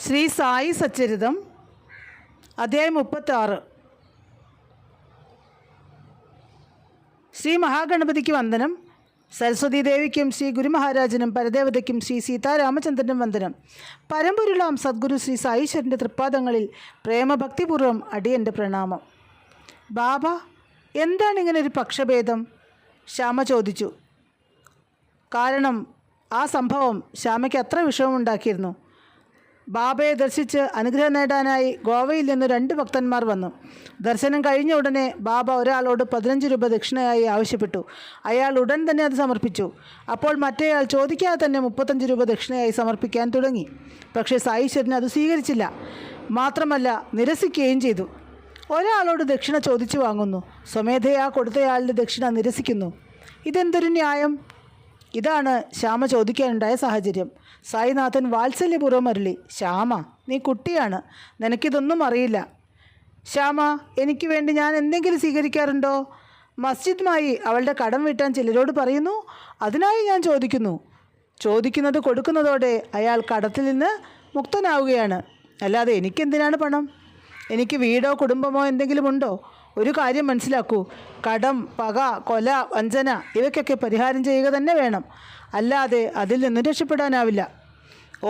ശ്രീ സായി സച്ചരിതം അധ്യായം 36. ശ്രീ മഹാഗണപതിക്ക് വന്ദനം. സരസ്വതീ ദേവിക്കും ശ്രീ ഗുരുമഹാരാജനും പരദേവതയ്ക്കും ശ്രീ സീതാരാമചന്ദ്രനും വന്ദനം. പരമ്പൊരുളാം സദ്ഗുരു ശ്രീ സായീശ്വരൻ്റെ തൃപ്പാദങ്ങളിൽ പ്രേമഭക്തിപൂർവ്വം അടിയൻ്റെ പ്രണാമം. ബാബ, എന്താണ് ഇങ്ങനെ ഒരു പക്ഷഭേദം? ശ്യാമ ചോദിച്ചു. കാരണം ആ സംഭവം ശ്യാമയ്ക്ക് അത്ര വിഷമമുണ്ടാക്കിയിരുന്നു. ബാബയെ ദർശിച്ച് അനുഗ്രഹം നേടാനായി ഗോവയിൽ നിന്ന് 2 ഭക്തന്മാർ വന്നു. ദർശനം കഴിഞ്ഞ ഉടനെ ബാബ ഒരാളോട് 15 രൂപ ദക്ഷിണയായി ആവശ്യപ്പെട്ടു. അയാൾ ഉടൻ തന്നെ അത് സമർപ്പിച്ചു. അപ്പോൾ മറ്റേയാൾ ചോദിക്കാതെ തന്നെ 35 രൂപ ദക്ഷിണയായി സമർപ്പിക്കാൻ തുടങ്ങി. പക്ഷേ സായീശ്വരൻ അത് സ്വീകരിച്ചില്ല. മാത്രമല്ല നിരസിക്കുകയും ചെയ്തു. ഒരാളോട് ദക്ഷിണ ചോദിച്ചു വാങ്ങുന്നു, സ്വമേധയാ കൊടുത്തയാളുടെ ദക്ഷിണ നിരസിക്കുന്നു. ഇതെന്തൊരു ന്യായം? ഇതാണ് ശ്യാമ ചോദിക്കാനുണ്ടായ സാഹചര്യം. സായിനാഥൻ വാത്സല്യപൂർവ്വം അരുളി, ശ്യാമ, നീ കുട്ടിയാണ്, നിനക്കിതൊന്നും അറിയില്ല. ശ്യാമ, എനിക്ക് വേണ്ടി ഞാൻ എന്തെങ്കിലും സ്വീകരിക്കാറുണ്ടോ? മസ്ജിദുമായി അവളുടെ കടം വീട്ടാൻ ചിലരോട് പറയുന്നു, അതിനായി ഞാൻ ചോദിക്കുന്നു. ചോദിക്കുന്നത് കൊടുക്കുന്നതോടെ അയാൾ കടത്തിൽ നിന്ന് മുക്തനാവുകയാണ്. അല്ലാതെ എനിക്കെന്തിനാണ് പണം? എനിക്ക് വീടോ കുടുംബമോ എന്തെങ്കിലും ഉണ്ടോ? ഒരു കാര്യം മനസ്സിലാക്കൂ, കടം, പക, കൊല, വഞ്ചന ഇവയ്ക്കൊക്കെ പരിഹാരം ചെയ്യുക തന്നെ വേണം. അല്ലാതെ അതിൽ നിന്നും രക്ഷപ്പെടാനാവില്ല.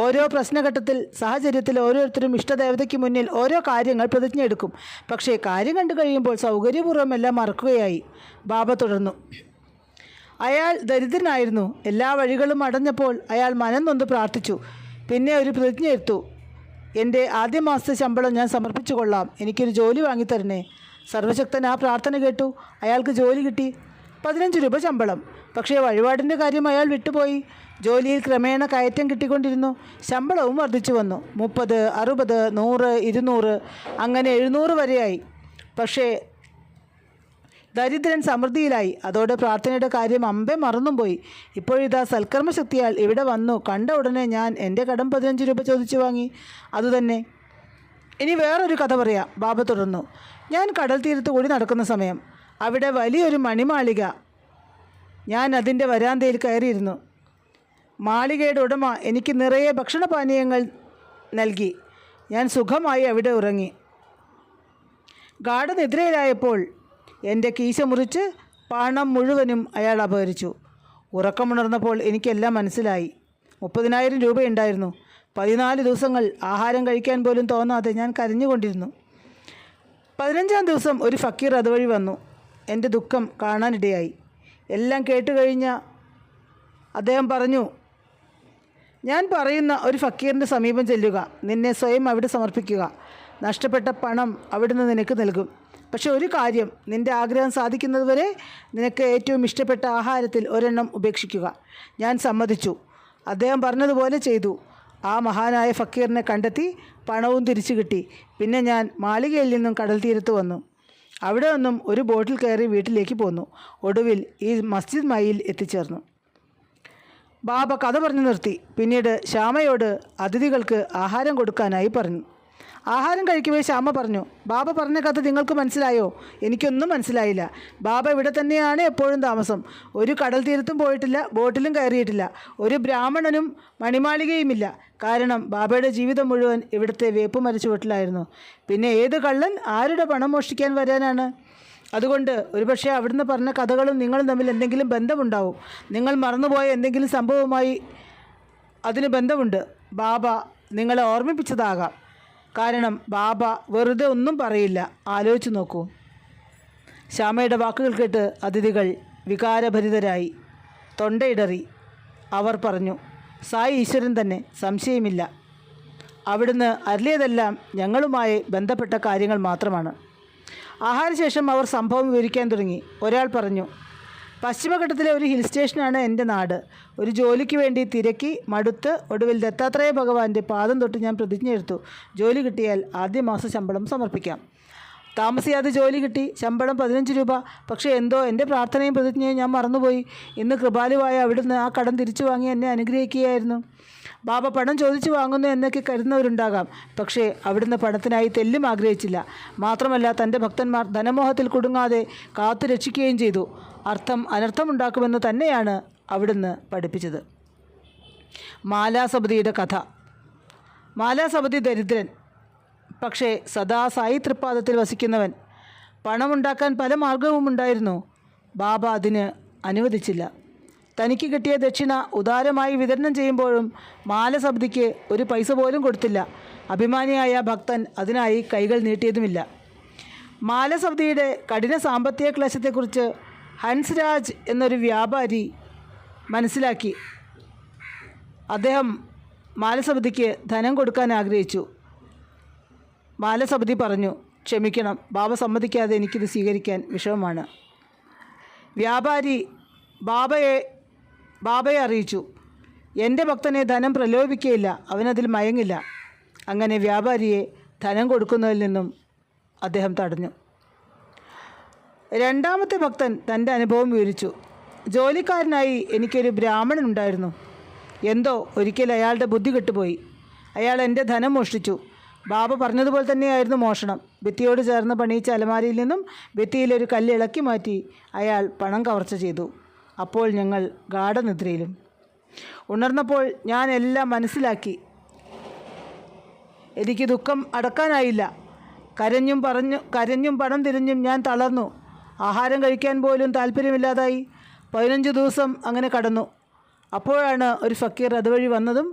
ഓരോ പ്രശ്നഘട്ടത്തിൽ സാഹചര്യത്തിൽ ഓരോരുത്തരും ഇഷ്ടദേവതയ്ക്ക് മുന്നിൽ ഓരോ കാര്യങ്ങൾ പ്രതിജ്ഞ എടുക്കും. പക്ഷേ കാര്യം കണ്ടു കഴിയുമ്പോൾ സൗകര്യപൂർവ്വം എല്ലാം മറക്കുകയായി. ബാബ തുടർന്നു. അയാൾ ദരിദ്രനായിരുന്നു. എല്ലാ വഴികളും അടഞ്ഞപ്പോൾ അയാൾ മനം നൊന്ന് പ്രാർത്ഥിച്ചു. പിന്നെ ഒരു പ്രതിജ്ഞ എടുത്തു. എൻ്റെ ആദ്യ മാസത്തെ ശമ്പളം ഞാൻ സമർപ്പിച്ചു കൊള്ളാം, എനിക്കൊരു ജോലി വാങ്ങിത്തരണേ. സർവശക്തൻ ആ പ്രാർത്ഥന കേട്ടു. അയാൾക്ക് ജോലി കിട്ടി. 15 രൂപ ശമ്പളം. പക്ഷേ വഴിപാടിൻ്റെ കാര്യം അയാൾ വിട്ടുപോയി. ജോലിയിൽ ക്രമേണ കയറ്റം കിട്ടിക്കൊണ്ടിരുന്നു. ശമ്പളവും വർദ്ധിച്ചു വന്നു. 30, 60, 100, 200 അങ്ങനെ 700 വരെയായി. പക്ഷേ ദരിദ്രൻ സമൃദ്ധിയിലായി. അതോടെ പ്രാർത്ഥനയുടെ കാര്യം അമ്പെ മറന്നും പോയി. ഇപ്പോഴിതാ സൽക്കർമ്മശക്തിയാൽ ഇവിടെ വന്നു. കണ്ട ഉടനെ ഞാൻ എൻ്റെ കടം 15 രൂപ ചോദിച്ചു വാങ്ങി. അതുതന്നെ. ഇനി വേറൊരു കഥ പറയാം. ബാബ തുടർന്നു. ഞാൻ കടൽ തീരത്ത് കൂടി നടക്കുന്ന സമയം അവിടെ വലിയൊരു മണിമാളിക. ഞാൻ അതിൻ്റെ വരാന്തയിൽ കയറിയിരുന്നു. മാളികയുടെ ഉടമ എനിക്ക് നിറയെ ഭക്ഷണപാനീയങ്ങൾ നൽകി. ഞാൻ സുഖമായി അവിടെ ഉറങ്ങി. ഗാഠനിദ്രയിലായപ്പോൾ എൻ്റെ കീശ മുറിച്ച് പണം മുഴുവനും അയാൾ അപഹരിച്ചു. ഉറക്കമുണർന്നപ്പോൾ എനിക്കെല്ലാം മനസ്സിലായി. 30,000 രൂപയുണ്ടായിരുന്നു. 14 ദിവസങ്ങൾ ആഹാരം കഴിക്കാൻ പോലും തോന്നാതെ ഞാൻ കരഞ്ഞുകൊണ്ടിരുന്നു. 15-ാം ദിവസം ഒരു ഫക്കീർ അതുവഴി വന്നു. എൻ്റെ ദുഃഖം കാണാനിടയായി. എല്ലാം കേട്ടുകഴിഞ്ഞ അദ്ദേഹം പറഞ്ഞു, ഞാൻ പറയുന്ന ഒരു ഫക്കീറിൻ്റെ സമീപം ചെല്ലുക. നിന്നെ സ്വയം അവിടെ സമർപ്പിക്കുക. നഷ്ടപ്പെട്ട പണം അവിടുന്ന് നിനക്ക് നൽകും. പക്ഷെ ഒരു കാര്യം, നിൻ്റെ ആഗ്രഹം സാധിക്കുന്നതുവരെ നിനക്ക് ഏറ്റവും ഇഷ്ടപ്പെട്ട ആഹാരത്തിൽ ഒരെണ്ണം ഉപേക്ഷിക്കുക. ഞാൻ സമ്മതിച്ചു. അദ്ദേഹം പറഞ്ഞതുപോലെ ചെയ്തു. ആ മഹാനായ ഫക്കീറിനെ കണ്ടെത്തി പണവും തിരിച്ചു കിട്ടി. പിന്നെ ഞാൻ മാളികയിൽ നിന്നും കടൽ തീരത്ത് വന്നു. അവിടെ നിന്നും ഒരു ബോട്ടിൽ കയറി വീട്ടിലേക്ക് പോന്നു. ഒടുവിൽ ഈ മസ്ജിദ് മയിൽ എത്തിച്ചേർന്നു. ബാബ കഥ പറഞ്ഞു നിർത്തി. പിന്നീട് ശ്യാമയോട് അതിഥികൾക്ക് ആഹാരം കൊടുക്കാനായി പറഞ്ഞു. ആഹാരം കഴിക്കവേ ശ്യാമ പറഞ്ഞു, ബാബ പറഞ്ഞ കഥ നിങ്ങൾക്ക് മനസ്സിലായോ? എനിക്കൊന്നും മനസ്സിലായില്ല. ബാബ ഇവിടെ തന്നെയാണ് എപ്പോഴും താമസം. ഒരു കടൽ തീരത്തും പോയിട്ടില്ല, ബോട്ടിലും കയറിയിട്ടില്ല. ഒരു ബ്രാഹ്മണനും മണിമാളികയുമില്ല. കാരണം ബാബയുടെ ജീവിതം മുഴുവൻ ഇവിടുത്തെ വേപ്പുമര ചുവട്ടിലായിരുന്നു. പിന്നെ ഏത് കള്ളൻ ആരുടെ പണം മോഷ്ടിക്കാൻ വരാനാണ്? അതുകൊണ്ട് ഒരുപക്ഷെ അവിടുന്ന് പറഞ്ഞ കഥകളും നിങ്ങളും തമ്മിൽ എന്തെങ്കിലും ബന്ധമുണ്ടാവും. നിങ്ങൾ മറന്നുപോയ എന്തെങ്കിലും സംഭവവുമായി അതിന് ബന്ധമുണ്ട്. ബാബ നിങ്ങളെ ഓർമ്മിപ്പിച്ചതാകാം. കാരണം ബാബ വെറുതെ ഒന്നും പറയില്ല. ആലോചിച്ച് നോക്കൂ. ശ്യാമയുടെ വാക്കുകൾ കേട്ട് അതിഥികൾ വികാരഭരിതരായി. തൊണ്ടയിടറി. അവർ പറഞ്ഞു, സായി ഈശ്വരൻ തന്നെ, സംശയമില്ല. അവിടുന്ന് അരുളിയതെല്ലാം ഞങ്ങളുമായി ബന്ധപ്പെട്ട കാര്യങ്ങൾ മാത്രമാണ്. ആഹാരശേഷം അവർ സംഭവം വിവരിക്കാൻ തുടങ്ങി. ഒരാൾ പറഞ്ഞു, പശ്ചിമഘട്ടത്തിലെ ഒരു ഹിൽ സ്റ്റേഷനാണ് എൻ്റെ നാട്. ഒരു ജോലിക്ക് വേണ്ടി തിരക്കി മടുത്ത് ഒടുവിൽ ദത്താത്രേയ ഭഗവാന്റെ പാദം തൊട്ട് ഞാൻ പ്രതിജ്ഞ എടുത്തു. ജോലി കിട്ടിയാൽ ആദ്യ മാസ ശമ്പളം സമർപ്പിക്കാം. താമസിയാതെ ജോലി കിട്ടി. ശമ്പളം 15 രൂപ. പക്ഷേ എന്തോ എൻ്റെ പ്രാർത്ഥനയും പ്രതിജ്ഞയും ഞാൻ മറന്നുപോയി. ഇന്ന് കൃപാലുവായ അവിടുന്ന് ആ കടം തിരിച്ചു വാങ്ങി എന്നെ അനുഗ്രഹിക്കുകയായിരുന്നു. ബാബ പണം ചോദിച്ചു വാങ്ങുന്നു എന്നൊക്കെ കരുതുന്നവരുണ്ടാകാം. പക്ഷേ അവിടുന്ന് പണത്തിനായി തെല്ലും ആഗ്രഹിച്ചില്ല. മാത്രമല്ല തൻ്റെ ഭക്തന്മാർ ധനമോഹത്തിൽ കുടുങ്ങാതെ കാത്തു രക്ഷിക്കുകയും ചെയ്തു. അർത്ഥം അനർത്ഥമുണ്ടാക്കുമെന്ന് തന്നെയാണ് അവിടുന്ന് പഠിപ്പിച്ചത്. മാലാസപതിയുടെ കഥ. മാലാസപതി ദരിദ്രൻ, പക്ഷേ സദാ സായി തൃപ്പാദത്തിൽ വസിക്കുന്നവൻ. പണമുണ്ടാക്കാൻ പല മാർഗവും ഉണ്ടായിരുന്നു. ബാബ അതിന് അനുവദിച്ചില്ല. തനിക്ക് കിട്ടിയ ദക്ഷിണ ഉദാരമായി വിതരണം ചെയ്യുമ്പോഴും മാലസപതിക്ക് ഒരു പൈസ പോലും കൊടുത്തില്ല. അഭിമാനിയായ ഭക്തൻ അതിനായി കൈകൾ നീട്ടിയതുമില്ല. മാലസപതിയുടെ കഠിന സാമ്പത്തിക ക്ലേശത്തെക്കുറിച്ച് ഹൻസ്രാജ് എന്നൊരു വ്യാപാരി മനസ്സിലാക്കി. അദ്ദേഹം മാലസപതിക്ക് ധനം കൊടുക്കാൻ ആഗ്രഹിച്ചു. മാലസപതി പറഞ്ഞു, ക്ഷമിക്കണം, ബാബ സമ്മതിക്കാതെ എനിക്കിത് സ്വീകരിക്കാൻ വിഷമമാണ്. വ്യാപാരി ബാബയെ അറിയിച്ചു, എൻ്റെ ഭക്തനെ ധനം പ്രലോഭിക്കുകയില്ല, അവനതിൽ മയങ്ങില്ല. അങ്ങനെ വ്യാപാരിയെ ധനം കൊടുക്കുന്നതിൽ നിന്നും അദ്ദേഹം തടഞ്ഞു. രണ്ടാമത്തെ ഭക്തൻ തൻ്റെ അനുഭവം വിവരിച്ചു. ജോലിക്കാരനായി എനിക്കൊരു ബ്രാഹ്മണൻ ഉണ്ടായിരുന്നു. എന്തോ ഒരിക്കൽ അയാളുടെ ബുദ്ധി കെട്ടുപോയി. അയാൾ എൻ്റെ ധനം മോഷ്ടിച്ചു. ബാബ പറഞ്ഞതുപോലെ തന്നെയായിരുന്നു മോഷണം. ഭിത്തിയോട് ചേർന്ന് പണിയിച്ച അലമാരിയിൽ നിന്നും ഭിത്തിയിലൊരു കല്ല് ഇളക്കി മാറ്റി അയാൾ പണം കവർച്ച ചെയ്തു. അപ്പോൾ ഞങ്ങൾ ഗാഠനിദ്രയിലും. ഉണർന്നപ്പോൾ ഞാൻ എല്ലാം മനസ്സിലാക്കി. എനിക്ക് ദുഃഖം അടക്കാനായില്ല. കരഞ്ഞും പണം തിരിഞ്ഞും ഞാൻ തളർന്നു. ആഹാരം കഴിക്കാൻ പോലും താല്പര്യമില്ലാതായി. 15 ദിവസം അങ്ങനെ കടന്നു. അപ്പോഴാണ് ഒരു ഫക്കീർ അതുവഴി വന്നതും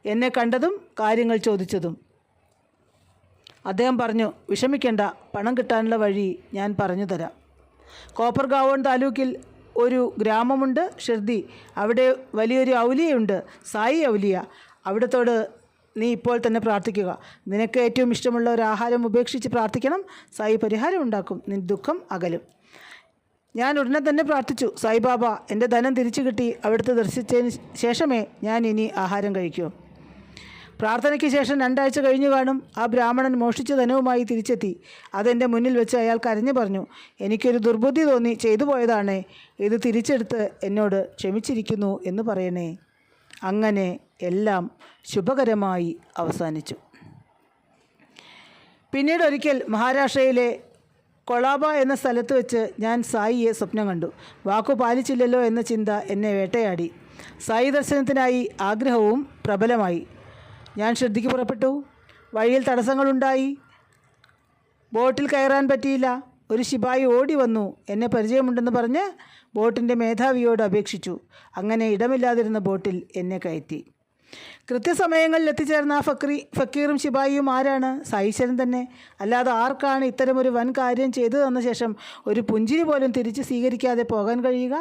എന്നെ കണ്ടതും കാര്യങ്ങൾ ചോദിച്ചതും. അദ്ദേഹം പറഞ്ഞു, വിഷമിക്കേണ്ട, പണം കിട്ടാനുള്ള വഴി ഞാൻ പറഞ്ഞു തരാം. കോപ്പർഗാവോൺ താലൂക്കിൽ ഒരു ഗ്രാമമുണ്ട്, ഷിർദി. അവിടെ വലിയൊരു ഔലിയുണ്ട്, സായി ഔലിയ. അവിടത്തോട് നീ ഇപ്പോൾ തന്നെ പ്രാർത്ഥിക്കുക. നിനക്ക് ഏറ്റവും ഇഷ്ടമുള്ള ഒരു ആഹാരം ഉപേക്ഷിച്ച് പ്രാർത്ഥിക്കണം. സായി പരിഹാരം ഉണ്ടാക്കും, നിന്റെ ദുഃഖം അകലും. ഞാൻ ഉടനെ തന്നെ പ്രാർത്ഥിച്ചു. സായിബാബ, എൻ്റെ ധനം തിരിച്ചു കിട്ടി അവിടുത്തെ ദർശിച്ചതിന് ശേഷമേ ഞാൻ ഇനി ആഹാരം കഴിക്കൂ. പ്രാർത്ഥനയ്ക്ക് ശേഷം 2 ആഴ്ച കഴിഞ്ഞു കാണും. ആ ബ്രാഹ്മണൻ മോഷ്ടിച്ച ധനവുമായി തിരിച്ചെത്തി. അതെൻ്റെ മുന്നിൽ വെച്ച് അയാൾ കരഞ്ഞു പറഞ്ഞു, എനിക്കൊരു ദുർബുദ്ധി തോന്നി, ചെയ്തു പോയതാണ്. ഇത് തിരിച്ചെടുത്ത് എന്നോട് ക്ഷമിച്ചിരിക്കുന്നു എന്ന് പറയണേ. അങ്ങനെ എല്ലാം ശുഭകരമായി അവസാനിച്ചു. പിന്നീട് ഒരിക്കൽ മഹാരാഷ്ട്രയിലെ കൊളാബ എന്ന സ്ഥലത്ത് വെച്ച് ഞാൻ സായിയെ സ്വപ്നം കണ്ടു. വാക്കു പാലിച്ചില്ലല്ലോ എന്ന ചിന്ത എന്നെ വേട്ടയാടി. സായി ദർശനത്തിനായി ആഗ്രഹവും പ്രബലമായി. ഞാൻ ഷിർദിക്ക് പുറപ്പെട്ടു. വഴിയിൽ തടസ്സങ്ങളുണ്ടായി. ബോട്ടിൽ കയറാൻ പറ്റിയില്ല. ഒരു ശിപായി ഓടി വന്നു. എന്നെ പരിചയമുണ്ടെന്ന് പറഞ്ഞ് ബോട്ടിൻ്റെ മേധാവിയോട് അപേക്ഷിച്ചു. അങ്ങനെ ഇടമില്ലാതിരുന്ന ബോട്ടിൽ എന്നെ കയറ്റി. കൃത്യസമയങ്ങളിൽ എത്തിച്ചേർന്ന ആ ഫക്കീറും ശിപായിയും ആരാണ്? സായിശ്വരൻ തന്നെ. അല്ലാതെ ആർക്കാണ് ഇത്തരമൊരു വൻ കാര്യം ചെയ്തു തന്ന ശേഷം ഒരു പുഞ്ചിരി പോലും തിരിച്ച് സ്വീകരിക്കാതെ പോകാൻ കഴിയുക?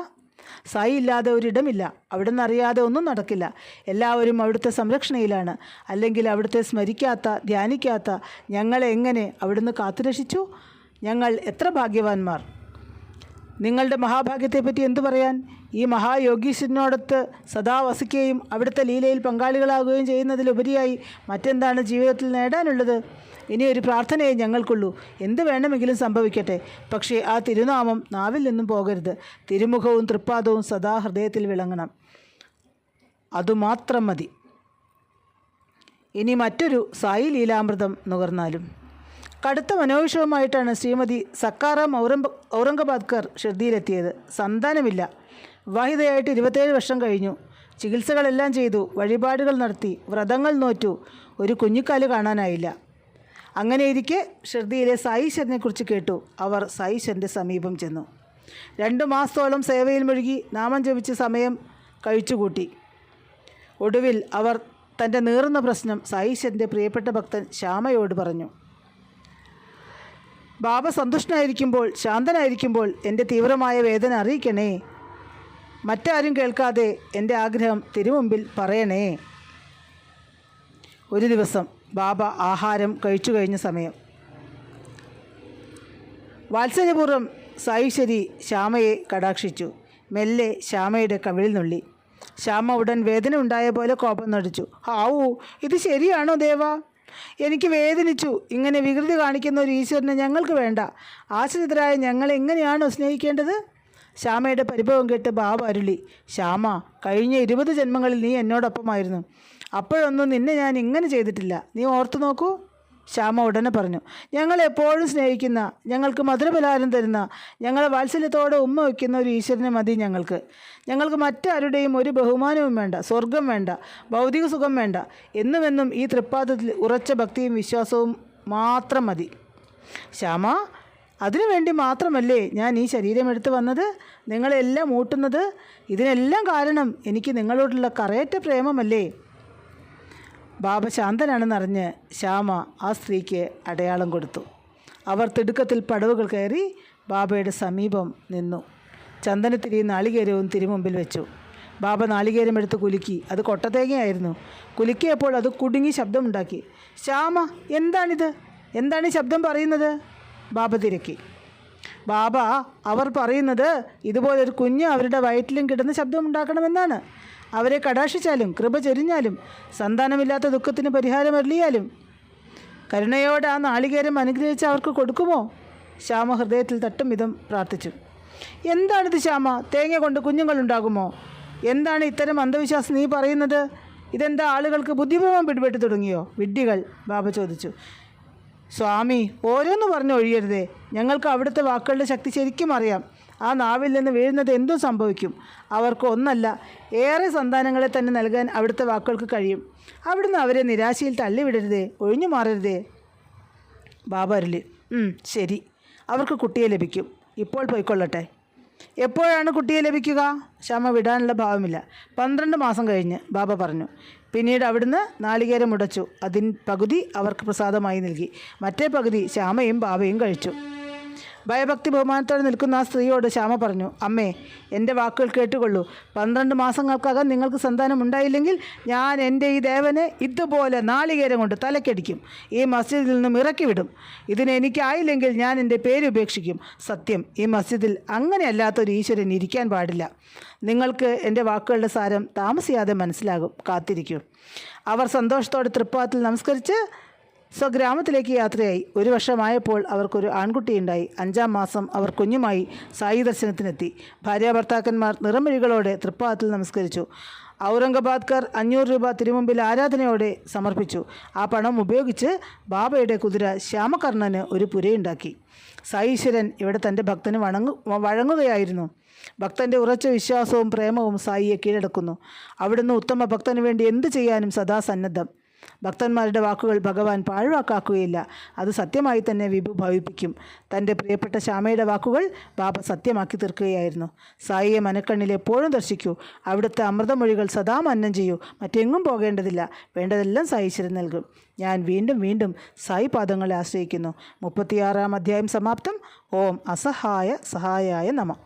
സായി ഇല്ലാതെ ഒരിടമില്ല. അവിടുന്ന് അറിയാതെ ഒന്നും നടക്കില്ല. എല്ലാവരും അവിടുത്തെ സംരക്ഷണയിലാണ്. അല്ലെങ്കിൽ അവിടുത്തെ സ്മരിക്കാത്ത, ധ്യാനിക്കാത്ത ഞങ്ങളെ എങ്ങനെ അവിടുന്ന് കാത്തുരക്ഷിച്ചു? ഞങ്ങൾ എത്ര ഭാഗ്യവാന്മാർ! നിങ്ങളുടെ മഹാഭാഗ്യത്തെപ്പറ്റി എന്തു പറയാൻ? ഈ മഹായോഗീശ്വരനോടൊത്ത് സദാ വസിക്കുകയും അവിടുത്തെ ലീലയിൽ പങ്കാളികളാകുകയും ചെയ്യുന്നതിലുപരിയായി മറ്റെന്താണ് ജീവിതത്തിൽ നേടാനുള്ളത്? ഇനിയൊരു പ്രാർത്ഥനയെ ഞങ്ങൾക്കുള്ളൂ. എന്ത് വേണമെങ്കിലും സംഭവിക്കട്ടെ, പക്ഷേ ആ തിരുനാമം നാവിൽ നിന്നും പോകരുത്. തിരുമുഖവും തൃപ്പാദവും സദാ ഹൃദയത്തിൽ വിളങ്ങണം. അതുമാത്രം മതി. ഇനി മറ്റൊരു സായി ലീലാമൃതം നുകർന്നാലും. കടുത്ത മനോവിഷവുമായിട്ടാണ് ശ്രീമതി സക്കാറാം ഔറംഗബാദ്കർ ഷിർദിയിലെത്തിയത്. സന്താനമില്ല. വിവാഹിതയായിട്ട് 27 വർഷം കഴിഞ്ഞു. ചികിത്സകളെല്ലാം ചെയ്തു, വഴിപാടുകൾ നടത്തി, വ്രതങ്ങൾ നോറ്റു. ഒരു കുഞ്ഞിക്കാല് കാണാനായില്ല. അങ്ങനെയിരിക്കെ ഷിർദിയിലെ സായീശ്വരനെക്കുറിച്ച് കേട്ടു. അവർ സായീശ്വരൻ്റെ സമീപം ചെന്നു. 2 മാസത്തോളം സേവയിൽ മുഴുകി നാമം ജപിച്ച് സമയം കഴിച്ചുകൂട്ടി. ഒടുവിൽ അവർ തൻ്റെ നീറുന്ന പ്രശ്നം സായീശ്വരൻ്റെ പ്രിയപ്പെട്ട ഭക്തൻ ശ്യാമയോട് പറഞ്ഞു. ബാബ സന്തുഷ്ടനായിരിക്കുമ്പോൾ, ശാന്തനായിരിക്കുമ്പോൾ എൻ്റെ തീവ്രമായ വേദന അറിയിക്കണേ. മറ്റാരും കേൾക്കാതെ എൻ്റെ ആഗ്രഹം തിരുമുമ്പിൽ പറയണേ. ഒരു ദിവസം ബാബ ആഹാരം കഴിച്ചു കഴിഞ്ഞ സമയം വാത്സല്യപൂർവ്വം സായിശ്വരി ശ്യാമയെ കടാക്ഷിച്ചു. മെല്ലെ ശ്യാമയുടെ കവിളിൽ നുള്ളി. ശ്യാമ ഉടൻ വേദന ഉണ്ടായ പോലെ കോപം നടിച്ചു. ഹാവൂ, ഇത് ശരിയാണോ ദേവാ? എനിക്ക് വേദനിച്ചു. ഇങ്ങനെ വികൃതി കാണിക്കുന്ന ഒരു ഈശ്വരനെ ഞങ്ങൾക്ക് വേണ്ട. ആശ്രിതരായ ഞങ്ങൾ എങ്ങനെയാണോ സ്നേഹിക്കേണ്ടത്? ശ്യാമയുടെ പരിഭവം കേട്ട് ബാബ അരുളി. ശ്യാമ, കഴിഞ്ഞ 20 ജന്മങ്ങളിൽ നീ എന്നോടൊപ്പമായിരുന്നു. അപ്പോഴൊന്നും നിന്നെ ഞാൻ ഇങ്ങനെ ചെയ്തിട്ടില്ല. നീ ഓർത്തു നോക്കൂ. ശ്യാമ ഉടനെ പറഞ്ഞു. ഞങ്ങളെ എപ്പോഴും സ്നേഹിക്കുന്ന, ഞങ്ങൾക്ക് മധുരപലഹാരം തരുന്ന, ഞങ്ങളെ വാത്സല്യത്തോടെ ഉമ്മ വയ്ക്കുന്ന ഒരു ഈശ്വരനെ മതി ഞങ്ങൾക്ക്. ഞങ്ങൾക്ക് മറ്റാരുടെയും ഒരു ബഹുമാനവും വേണ്ട, സ്വർഗം വേണ്ട, ഭൗതിക സുഖം വേണ്ട. എന്നുമെന്നും ഈ തൃപ്പാദത്തിൽ ഉറച്ച ഭക്തിയും വിശ്വാസവും മാത്രം മതി. ശ്യാമ, അതിനു വേണ്ടി മാത്രമല്ലേ ഞാൻ ഈ ശരീരമെടുത്ത് വന്നത്, നിങ്ങളെല്ലാം ഊട്ടുന്നത്? ഇതിനെല്ലാം കാരണം എനിക്ക് നിങ്ങളോടുള്ള കറയറ്റ പ്രേമമല്ലേ? ബാബ ശാന്തനാണെന്നറിഞ്ഞ് ശ്യാമ ആ സ്ത്രീക്ക് അടയാളം കൊടുത്തു. അവർ തിടുക്കത്തിൽ പടവുകൾ കയറി ബാബയുടെ സമീപം നിന്നു. ചന്ദനത്തിരി നാളികേരവും തിരുമുമ്പിൽ വെച്ചു. ബാബ നാളികേരം എടുത്ത് കുലുക്കി. അത് കൊട്ടത്തേങ്ങയായിരുന്നു. കുലുക്കിയപ്പോൾ അത് കുടുങ്ങി ശബ്ദമുണ്ടാക്കി. ശ്യാമ, എന്താണിത്? എന്താണ് ഈ ശബ്ദം പറയുന്നത്? ബാബ തിരക്കി. ബാബ, അവർ പറയുന്നത് ഇതുപോലൊരു കുഞ്ഞ് അവരുടെ വയറ്റിലും കിടന്ന് ശബ്ദമുണ്ടാക്കണമെന്നാണ്. അവരെ കടാക്ഷിച്ചാലും കൃപ ചൊരിഞ്ഞാലും സന്താനമില്ലാത്ത ദുഃഖത്തിന് പരിഹാരം അരുളിയാലും കരുണയോടെ ആ നാളികേരം അനുഗ്രഹിച്ച് അവർക്ക് കൊടുക്കുമോ? ശ്യാമ ഹൃദയത്തിൽ തട്ടും വിധം പ്രാർത്ഥിച്ചു. എന്താണിത് ശ്യാമ? തേങ്ങ കൊണ്ട് കുഞ്ഞുങ്ങളുണ്ടാകുമോ? എന്താണ് ഇത്തരം അന്ധവിശ്വാസം നീ പറയുന്നത്? ഇതെന്താ, ആളുകൾക്ക് ബുദ്ധിഭ്രമം പിടിപെട്ട് തുടങ്ങിയോ? വിഡ്ഢികൾ, ബാബ ചോദിച്ചു. സ്വാമി, ഓരോന്ന് പറഞ്ഞു ഒഴിയരുതേ. ഞങ്ങൾക്ക് അവിടുത്തെ വാക്കുകളുടെ ശക്തി ശരിക്കും അറിയാം. ആ നാവിൽ നിന്ന് വീഴുന്നത് എന്തും സംഭവിക്കും. അവർക്ക് ഒന്നല്ല, ഏറെ സന്താനങ്ങളെ തന്നെ നൽകാൻ അവിടുത്തെ വാക്കുകൾക്ക് കഴിയും. അവിടുന്ന് അവരെ നിരാശയിൽ തള്ളിവിടരുതേ, ഒഴിഞ്ഞു മാറരുതേ. ബാബ അരുളി. ശരി, അവർക്ക് കുട്ടിയെ ലഭിക്കും. ഇപ്പോൾ പോയിക്കൊള്ളട്ടെ. എപ്പോഴാണ് കുട്ടിയെ ലഭിക്കുക? ശ്യാമ വിടാനുള്ള ഭാവമില്ല. 12 മാസം കഴിഞ്ഞ്, ബാബ പറഞ്ഞു. പിന്നീട് അവിടുന്ന് നാളികേരം ഉടച്ചു. പകുതി അവർക്ക് പ്രസാദമായി നൽകി. മറ്റേ പകുതി ശ്യാമയും ബാബയും കഴിച്ചു. ഭയഭക്തി ബഹുമാനത്തോടെ നിൽക്കുന്ന ആ സ്ത്രീയോട് ശ്യാമ പറഞ്ഞു. അമ്മേ, എൻ്റെ വാക്കുകൾ കേട്ടുകൊള്ളൂ. 12 മാസങ്ങൾക്കകം നിങ്ങൾക്ക് സന്താനം ഉണ്ടായില്ലെങ്കിൽ ഞാൻ എൻ്റെ ഈ ദേവനെ ഇതുപോലെ നാളികേരം കൊണ്ട് തലക്കടിക്കും. ഈ മസ്ജിദിൽ നിന്നും ഇറക്കി വിടും. ഇതിന് എനിക്കായില്ലെങ്കിൽ ഞാൻ എൻ്റെ പേര് ഉപേക്ഷിക്കും. സത്യം, ഈ മസ്ജിദിൽ അങ്ങനെയല്ലാത്തൊരു ഈശ്വരൻ ഇരിക്കാൻ പാടില്ല. നിങ്ങൾക്ക് എൻ്റെ വാക്കുകളുടെ സാരം താമസിയാതെ മനസ്സിലാകും. കാത്തിരിക്കും. അവർ സന്തോഷത്തോടെ തൃപ്പാദത്തിൽ നമസ്കരിച്ച് സ്വഗ്രാമത്തിലേക്ക് യാത്രയായി. 1 വർഷമായപ്പോൾ അവർക്കൊരു ആൺകുട്ടിയുണ്ടായി. 5-ാം മാസം അവർ കുഞ്ഞുമായി സായി ദർശനത്തിനെത്തി. ഭാര്യാഭർത്താക്കന്മാർ നിറമൊഴികളോടെ തൃപ്പാദത്തിൽ നമസ്കരിച്ചു. ഔറംഗബാദ്കാർ 500 രൂപ തിരുമുമ്പിൽ ആരാധനയോടെ സമർപ്പിച്ചു. ആ പണം ഉപയോഗിച്ച് ബാബയുടെ കുതിര ശ്യാമകർണന് ഒരു പുരയുണ്ടാക്കി. സായീശ്വരൻ ഇവിടെ തൻ്റെ ഭക്തന് വഴങ്ങുകയായിരുന്നു. ഭക്തൻ്റെ ഉറച്ച വിശ്വാസവും പ്രേമവും സായിയെ കീഴടക്കുന്നു. അവിടുന്ന് ഉത്തമ ഭക്തന് വേണ്ടി എന്തു ചെയ്യാനും സദാ സന്നദ്ധം. ഭക്തന്മാരുടെ വാക്കുകൾ ഭഗവാൻ പാഴ്വാക്കാക്കുകയില്ല. അത് സത്യമായി തന്നെ ഭവിപ്പിക്കും. തൻ്റെ പ്രിയപ്പെട്ട ശ്യാമയുടെ വാക്കുകൾ ബാബ സത്യമാക്കി തീർക്കുകയായിരുന്നു. സായിയെ മനക്കണ്ണിൽ എപ്പോഴും ദർശിക്കൂ. അവിടുത്തെ അമൃതമൊഴികൾ സദാ മന്നം ചെയ്യൂ. മറ്റെങ്ങും പോകേണ്ടതില്ല. വേണ്ടതെല്ലാം സായീശ്വരൻ നൽകും. ഞാൻ വീണ്ടും വീണ്ടും സായി പാദങ്ങളെ ആശ്രയിക്കുന്നു. 36-ാം അധ്യായം സമാപ്തം. ഓം അസഹായ സഹായായ നമഃ.